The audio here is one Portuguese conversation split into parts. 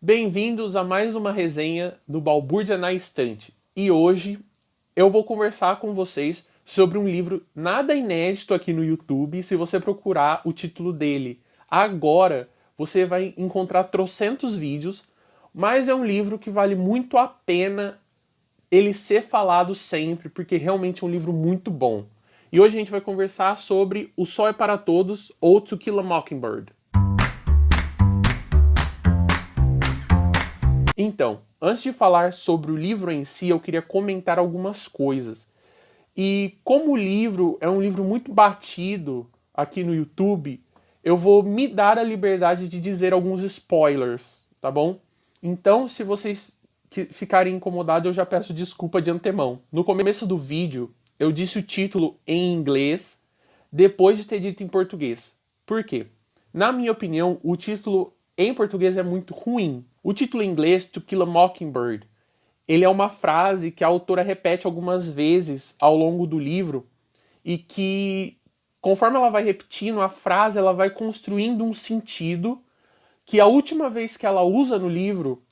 Bem-vindos a mais uma resenha do Balbúrdia na Estante. E hoje eu vou conversar com vocês sobre um livro nada inédito aqui no YouTube. Se você procurar o título dele agora, você vai encontrar trocentos vídeos, mas é um livro que vale muito a pena ele ser falado sempre, porque realmente é um livro muito bom. E hoje a gente vai conversar sobre O Sol é para Todos ou To Kill a Mockingbird. Então, antes de falar sobre o livro em si, eu queria comentar algumas coisas. E como o livro é um livro muito batido aqui no YouTube, eu vou me dar a liberdade de dizer alguns spoilers, tá bom? Então, se vocês ficarem incomodados, eu já peço desculpa de antemão. No começo do vídeo, eu disse o título em inglês, depois de ter dito em português. Por quê? Na minha opinião, o título em português é muito ruim. O título em inglês, To Kill a Mockingbird, ele é uma frase que a autora repete algumas vezes ao longo do livro e que, conforme ela vai repetindo a frase, ela vai construindo um sentido que a última vez que ela usa no livro,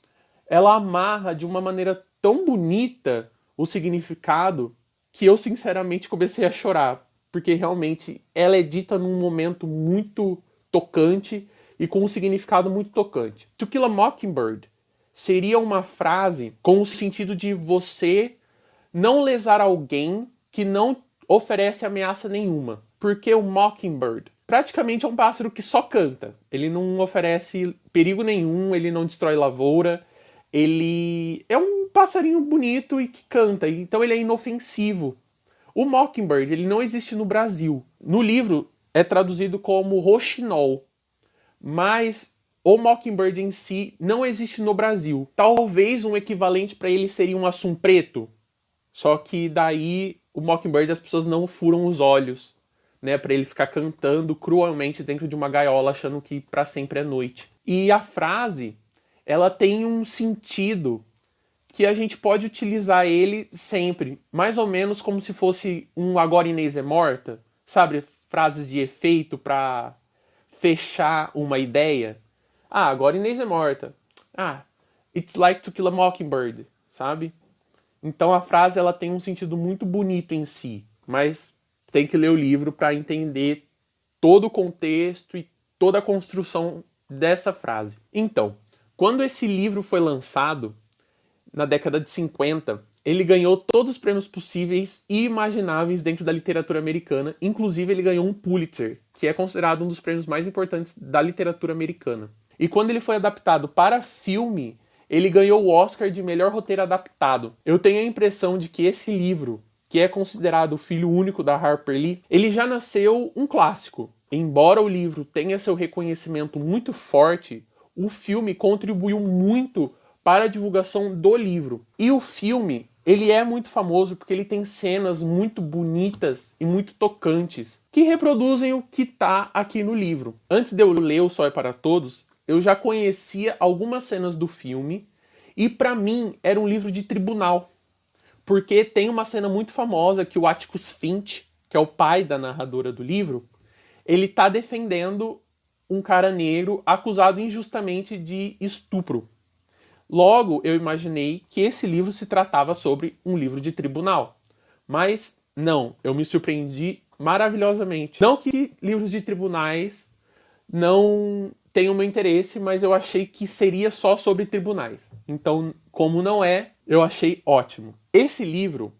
ela amarra de uma maneira tão bonita o significado que eu sinceramente comecei a chorar, porque realmente ela é dita num momento muito tocante e com um significado muito tocante. To Kill a Mockingbird seria uma frase com o sentido de você não lesar alguém que não oferece ameaça nenhuma. Porque o Mockingbird praticamente é um pássaro que só canta. Ele não oferece perigo nenhum, ele não destrói lavoura, ele é um passarinho bonito e que canta, então ele é inofensivo. O Mockingbird, ele não existe no Brasil. No livro é traduzido como roxinol, mas o Mockingbird em si não existe no Brasil. Talvez um equivalente para ele seria um assum preto, só que daí o Mockingbird as pessoas não furam os olhos, né, para ele ficar cantando cruelmente dentro de uma gaiola achando que para sempre é noite. E a frase, ela tem um sentido que a gente pode utilizar ele sempre, mais ou menos como se fosse um agora Inês é morta, sabe? Frases de efeito para fechar uma ideia. Ah, agora Inês é morta. Ah, it's like to kill a mockingbird, sabe? Então a frase ela tem um sentido muito bonito em si, mas tem que ler o livro para entender todo o contexto e toda a construção dessa frase. Então, quando esse livro foi lançado, na década de 50, ele ganhou todos os prêmios possíveis e imagináveis dentro da literatura americana, inclusive ele ganhou um Pulitzer, que é considerado um dos prêmios mais importantes da literatura americana. E quando ele foi adaptado para filme, ele ganhou o Oscar de melhor roteiro adaptado. Eu tenho a impressão de que esse livro, que é considerado o filho único da Harper Lee, ele já nasceu um clássico. Embora o livro tenha seu reconhecimento muito forte, o filme contribuiu muito para a divulgação do livro. E o filme, ele é muito famoso porque ele tem cenas muito bonitas e muito tocantes, que reproduzem o que está aqui no livro. Antes de eu ler O Sol é para Todos, eu já conhecia algumas cenas do filme, e para mim era um livro de tribunal. Porque tem uma cena muito famosa que o Atticus Finch, que é o pai da narradora do livro, ele está defendendo um cara negro acusado injustamente de estupro. Logo, eu imaginei que esse livro se tratava sobre um livro de tribunal. Mas não, eu me surpreendi maravilhosamente. Não que livros de tribunais não tenham meu interesse, mas eu achei que seria só sobre tribunais. Então, como não é, eu achei ótimo. Esse livro,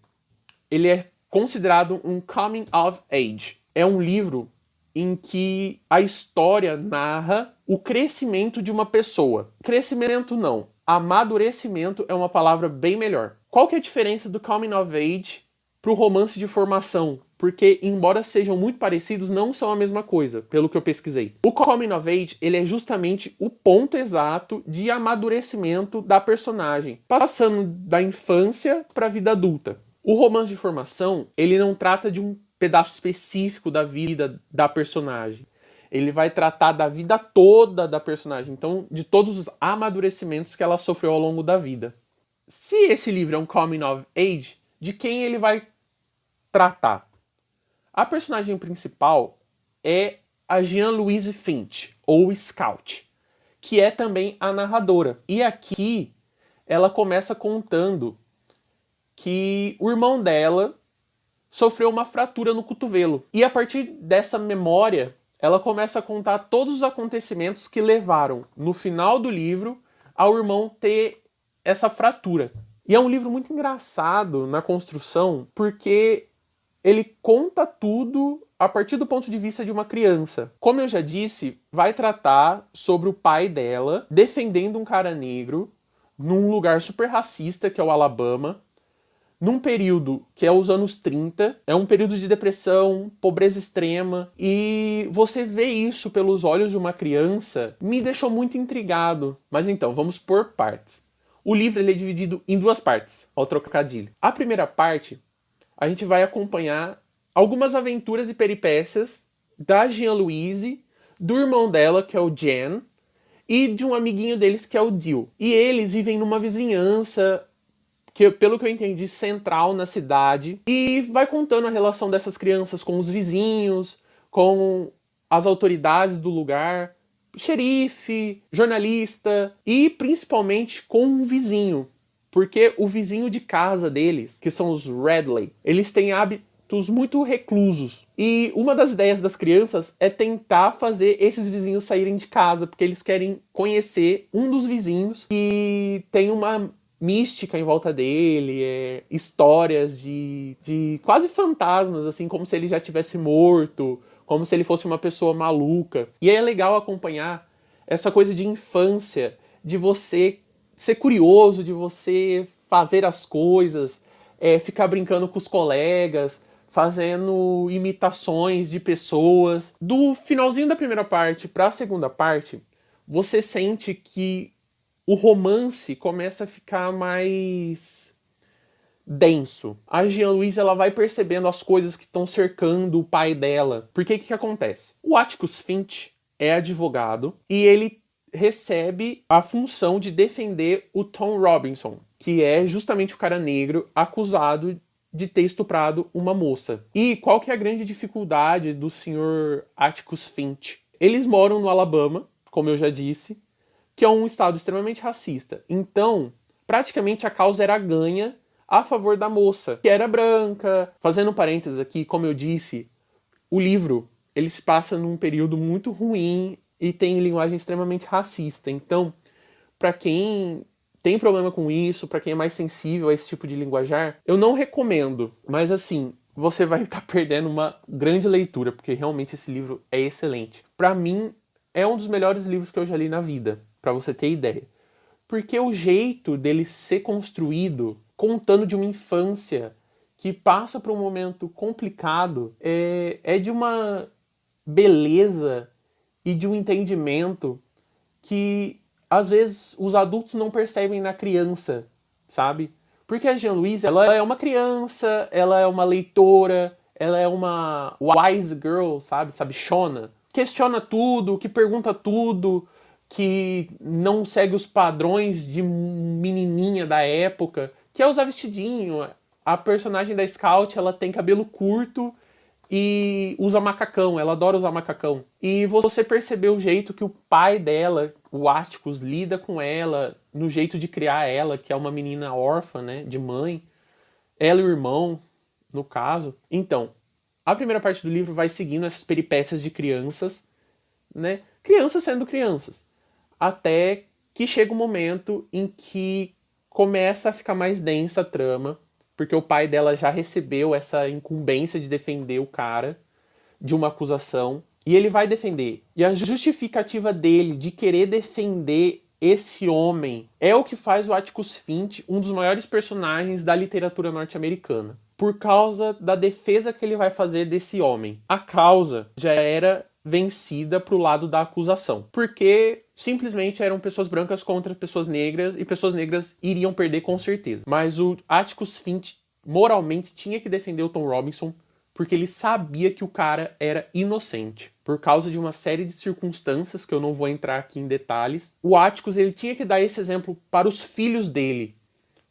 ele é considerado um coming of age. É um livro em que a história narra o crescimento de uma pessoa. Crescimento não. Amadurecimento é uma palavra bem melhor. Qual que é a diferença do coming of age para o romance de formação? Porque, embora sejam muito parecidos, não são a mesma coisa, pelo que eu pesquisei. O coming of age, ele é justamente o ponto exato de amadurecimento da personagem, passando da infância para a vida adulta. O romance de formação, ele não trata de um pedaço específico da vida da personagem. Ele vai tratar da vida toda da personagem, então de todos os amadurecimentos que ela sofreu ao longo da vida. Se esse livro é um coming of age, de quem ele vai tratar? A personagem principal é a Jean Louise Finch, ou Scout, que é também a narradora. E aqui ela começa contando que o irmão dela sofreu uma fratura no cotovelo. E a partir dessa memória, ela começa a contar todos os acontecimentos que levaram, no final do livro, ao irmão ter essa fratura. E é um livro muito engraçado na construção, porque ele conta tudo a partir do ponto de vista de uma criança. Como eu já disse, vai tratar sobre o pai dela defendendo um cara negro num lugar super racista, que é o Alabama, num período que é os anos 30, é um período de depressão, pobreza extrema, e você vê isso pelos olhos de uma criança me deixou muito intrigado. Mas então, vamos por partes. O livro ele é dividido em duas partes, ao trocadilho. A primeira parte, a gente vai acompanhar algumas aventuras e peripécias da Jean-Louise, do irmão dela, que é o Jan, e de um amiguinho deles, que é o Dil. E eles vivem numa vizinhança que, pelo que eu entendi, central na cidade, e vai contando a relação dessas crianças com os vizinhos, com as autoridades do lugar, xerife, jornalista e principalmente com um vizinho, porque o vizinho de casa deles, que são os Radley, eles têm hábitos muito reclusos. E uma das ideias das crianças é tentar fazer esses vizinhos saírem de casa, porque eles querem conhecer um dos vizinhos que tem uma mística em volta dele, histórias de quase fantasmas, assim, como se ele já tivesse morto, como se ele fosse uma pessoa maluca. E é legal acompanhar essa coisa de infância, de você ser curioso, de você fazer as coisas, ficar brincando com os colegas, fazendo imitações de pessoas. Do finalzinho da primeira parte para a segunda parte, você sente que o romance começa a ficar mais denso. A Jean-Louise ela vai percebendo as coisas que estão cercando o pai dela. Porque o que acontece? O Atticus Finch é advogado e ele recebe a função de defender o Tom Robinson, que é justamente o cara negro acusado de ter estuprado uma moça. E qual que é a grande dificuldade do Sr. Atticus Finch? Eles moram no Alabama, como eu já disse, que é um estado extremamente racista. Então, praticamente a causa era ganha a favor da moça, que era branca. Fazendo parênteses aqui, como eu disse, o livro ele se passa num período muito ruim e tem linguagem extremamente racista. Então, para quem tem problema com isso, para quem é mais sensível a esse tipo de linguajar, eu não recomendo. Mas assim, você vai estar perdendo uma grande leitura, porque realmente esse livro é excelente. Para mim, é um dos melhores livros que eu já li na vida, para você ter ideia. Porque o jeito dele ser construído, contando de uma infância que passa por um momento complicado, é de uma beleza e de um entendimento que às vezes os adultos não percebem na criança, sabe? Porque a Jean-Louise, ela é uma criança, ela é uma leitora, ela é uma wise girl, sabe? Sabichona. Questiona tudo, que pergunta tudo, que não segue os padrões de menininha da época, que é usar vestidinho. A personagem da Scout, ela tem cabelo curto e usa macacão, ela adora usar macacão. E você percebeu o jeito que o pai dela, o Atticus, lida com ela, no jeito de criar ela, que é uma menina órfã, né, de mãe. Ela e o irmão, no caso. Então, a primeira parte do livro vai seguindo essas peripécias de crianças, né, crianças sendo crianças, até que chega um momento em que começa a ficar mais densa a trama, porque o pai dela já recebeu essa incumbência de defender o cara de uma acusação, e ele vai defender. E a justificativa dele de querer defender esse homem é o que faz o Atticus Finch um dos maiores personagens da literatura norte-americana, por causa da defesa que ele vai fazer desse homem. A causa já era vencida pro lado da acusação, porque simplesmente eram pessoas brancas contra pessoas negras, e pessoas negras iriam perder com certeza. Mas o Atticus Finch moralmente tinha que defender o Tom Robinson, porque ele sabia que o cara era inocente. Por causa de uma série de circunstâncias que eu não vou entrar aqui em detalhes, o Atticus ele tinha que dar esse exemplo para os filhos dele,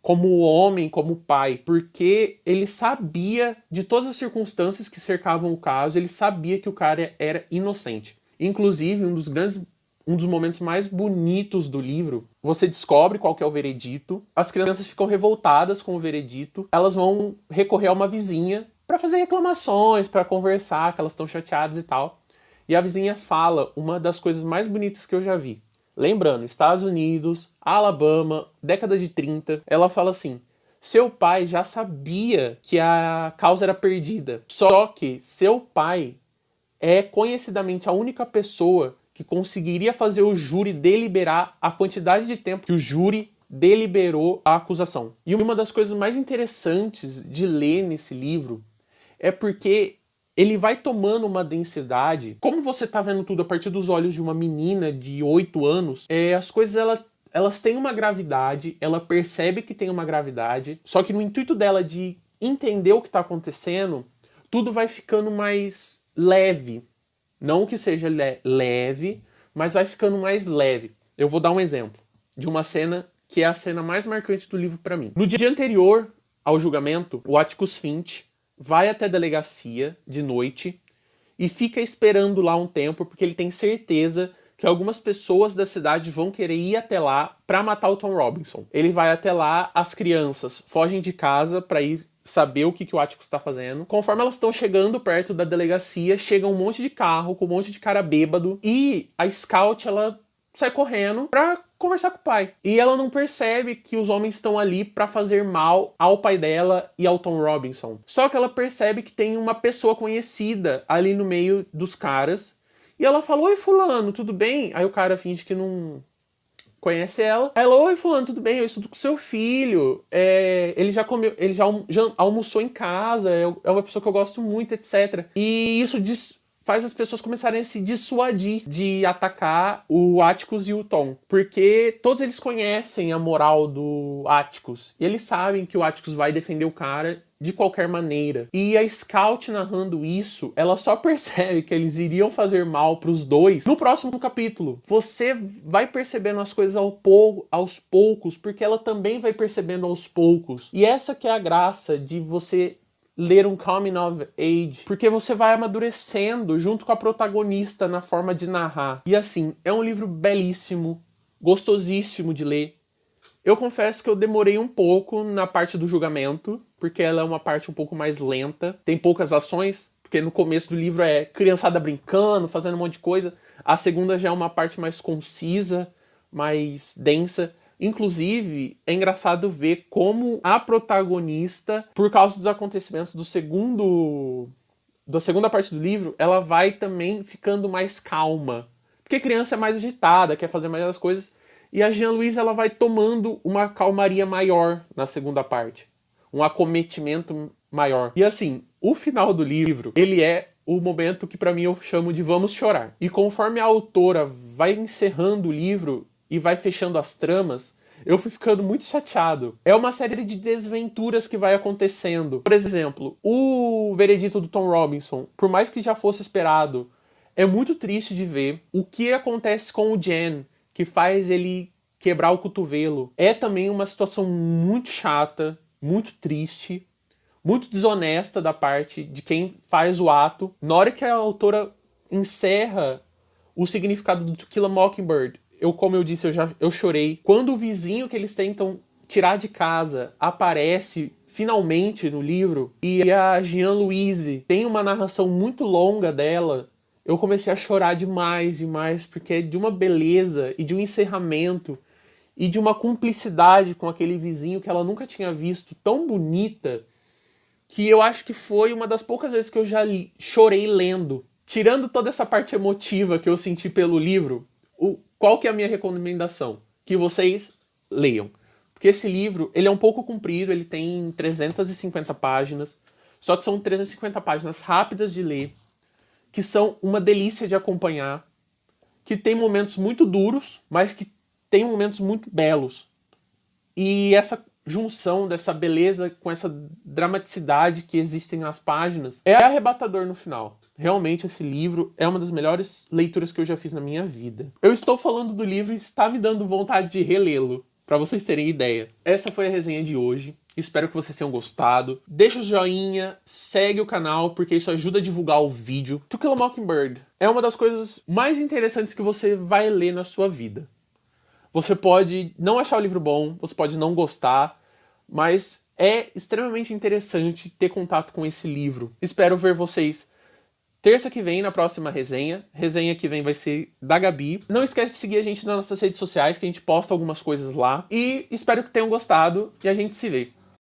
como homem, como pai, porque ele sabia de todas as circunstâncias que cercavam o caso, ele sabia que o cara era inocente. Inclusive, um dos grandes um dos momentos mais bonitos do livro. Você descobre qual que é o veredito, as crianças ficam revoltadas com o veredito, elas vão recorrer a uma vizinha para fazer reclamações, para conversar, que elas estão chateadas e tal. E a vizinha fala uma das coisas mais bonitas que eu já vi. Lembrando, Estados Unidos, Alabama, década de 30, ela fala assim: seu pai já sabia que a causa era perdida, só que seu pai é conhecidamente a única pessoa que conseguiria fazer o júri deliberar a quantidade de tempo que o júri deliberou a acusação. E uma das coisas mais interessantes de ler nesse livro é porque ele vai tomando uma densidade. Como você tá vendo tudo a partir dos olhos de uma menina de 8 anos, as coisas elas têm uma gravidade, ela percebe que tem uma gravidade, só que no intuito dela de entender o que tá acontecendo, tudo vai ficando mais leve. Não que seja leve, mas vai ficando mais leve. Eu vou dar um exemplo de uma cena que é a cena mais marcante do livro para mim. No dia anterior ao julgamento, o Atticus Finch vai até a delegacia de noite e fica esperando lá um tempo, porque ele tem certeza que algumas pessoas da cidade vão querer ir até lá para matar o Tom Robinson. Ele vai até lá, as crianças fogem de casa para ir saber o que o Atticus está fazendo. Conforme elas estão chegando perto da delegacia, chega um monte de carro com um monte de cara bêbado e a Scout, ela sai correndo pra conversar com o pai. E ela não percebe que os homens estão ali pra fazer mal ao pai dela e ao Tom Robinson. Só que ela percebe que tem uma pessoa conhecida ali no meio dos caras. E ela fala: oi, fulano, tudo bem? Aí o cara finge que não conhece ela. Aí ela: oi, fulano, tudo bem? Eu estudo com seu filho. Ele já comeu, ele já almoçou em casa. É uma pessoa que eu gosto muito, etc. E isso faz as pessoas começarem a se dissuadir de atacar o Atticus e o Tom. Porque todos eles conhecem a moral do Atticus. E eles sabem que o Atticus vai defender o cara de qualquer maneira. E a Scout, narrando isso, ela só percebe que eles iriam fazer mal pros dois no próximo capítulo. Você vai percebendo as coisas aos poucos, porque ela também vai percebendo aos poucos. E essa que é a graça de você ler um coming of age, porque você vai amadurecendo junto com a protagonista na forma de narrar. E assim, é um livro belíssimo, gostosíssimo de ler. Eu confesso que eu demorei um pouco na parte do julgamento, porque ela é uma parte um pouco mais lenta, tem poucas ações, porque no começo do livro é criançada brincando, fazendo um monte de coisa. A segunda já é uma parte mais concisa, mais densa. Inclusive, é engraçado ver como a protagonista, por causa dos acontecimentos da segunda parte do livro, ela vai também ficando mais calma. Porque criança é mais agitada, quer fazer mais as coisas. E a Jean-Louise, ela vai tomando uma calmaria maior na segunda parte. Um acometimento maior. E assim, o final do livro, ele é o momento que pra mim eu chamo de vamos chorar. E conforme a autora vai encerrando o livro e vai fechando as tramas, eu fui ficando muito chateado. É uma série de desventuras que vai acontecendo. Por exemplo, o veredito do Tom Robinson, por mais que já fosse esperado, é muito triste de ver. O que acontece com o Jen, que faz ele quebrar o cotovelo, é também uma situação muito chata, muito triste, muito desonesta da parte de quem faz o ato. Na hora que a autora encerra o significado do To Kill a Mockingbird, como eu disse, eu chorei. Quando o vizinho que eles tentam tirar de casa aparece finalmente no livro e a Jean-Louise tem uma narração muito longa dela, eu comecei a chorar demais, porque é de uma beleza e de um encerramento e de uma cumplicidade com aquele vizinho que ela nunca tinha visto, tão bonita, que eu acho que foi uma das poucas vezes que eu já chorei lendo. Tirando toda essa parte emotiva que eu senti pelo livro, qual que é a minha recomendação? Que vocês leiam. Porque esse livro, ele é um pouco comprido, ele tem 350 páginas, só que são 350 páginas rápidas de ler, que são uma delícia de acompanhar, que tem momentos muito duros, mas que tem momentos muito belos. E essa junção dessa beleza com essa dramaticidade que existem nas páginas é arrebatador no final. Realmente esse livro é uma das melhores leituras que eu já fiz na minha vida. Eu estou falando do livro e está me dando vontade de relê-lo, para vocês terem ideia. Essa foi a resenha de hoje. Espero que vocês tenham gostado. Deixa o joinha, segue o canal, porque isso ajuda a divulgar o vídeo. To Kill a Mockingbird é uma das coisas mais interessantes que você vai ler na sua vida. Você pode não achar o livro bom, você pode não gostar, mas é extremamente interessante ter contato com esse livro. Espero ver vocês terça que vem na próxima resenha. Resenha que vem vai ser da Gabi. Não esquece de seguir a gente nas nossas redes sociais, que a gente posta algumas coisas lá. E espero que tenham gostado e a gente se vê.